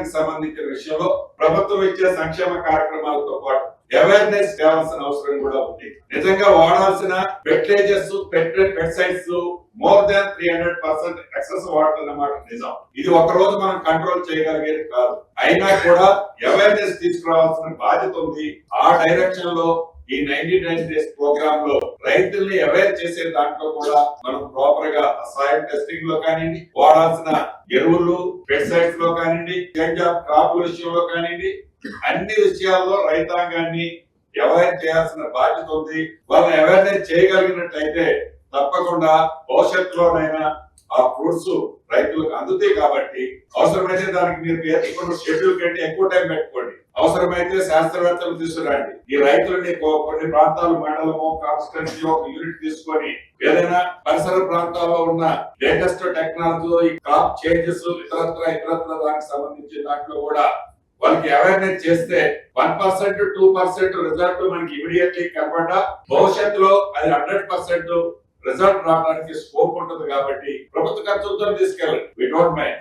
రైతాంగానికి సంబంధించిన విషయంలో ప్రభుత్వం ఇచ్చే సంక్షేమ కార్యక్రమాలతో పాటు అవేర్నెస్ తేవాల్సిన అవసరం కూడా ఉంది. నిజంగా వాడాల్సిన fertilizers, pesticides more than 300% excess వాడుతున్నమాట నిజం. ఇది ఒక రోజు మనం కంట్రోల్ చేయగలిగేది కాదు. అయినా కూడా అవేర్నెస్ తీసుకురావాల్సిన బాధ్యత ఉంది. ఆ డైరెక్షన్ లో ఈ 99 డేస్ ప్రోగ్రామ్ లో రైతుల్ని అవేర్ చేసే దాంట్లో కూడా మనం ప్రాపర్ గా సాయిల్ టెస్టింగ్ లో కానివ్వండి, వాడాల్సిన ఎరువులు, పెస్టిసైడ్స్ లో కానివ్వండి, చేంజ్ ఆఫ్ క్రాప్ విషయంలో కానివ్వండి, అన్ని విషయాల్లో రైతాంగాన్ని అవేర్ చేయాల్సిన బాధ్యత ఉంది. వాళ్ళని అవేర్నెస్ చేయగలిగినట్లయితే తప్పకుండా భవిష్యత్తులోనైనా ఆ ఫ్రూట్స్ రైతులకు అందుతాయి. కాబట్టి అవసరమైతే దానికి మీరు నేర్చుకున్న షెడ్యూల్ కంటే ఎక్కువ టైం పెట్టుకోండి. అవసరమైతే శాస్త్రవేత్తలు తీసుకురండి. ఈ రైతులని కొన్ని ప్రాంతాలు మండలము, కాన్స్టిట్యున్సీ ఒక యూనిట్ తీసుకొని ఏదైనా పరిసర ప్రాంతాల్లో ఉన్న లేటెస్ట్ టెక్నాలజీ, ఈ క్రాప్ చేంజెస్, ఇతరత్ర దానికి సంబంధించిన దాంట్లో కూడా వాళ్ళకి అవేర్నెస్ చేస్తే 1% 2% రిజల్ట్ మనకి ఇమీడియట్లీ కనబడ్డా భవిష్యత్తులో అది 100% రిజల్ట్ రావడానికి స్కోప్ ఉంటుంది. కాబట్టి ప్రభుత్వ ఖర్చులతో తీసుకెళ్ళండి. We don't mind.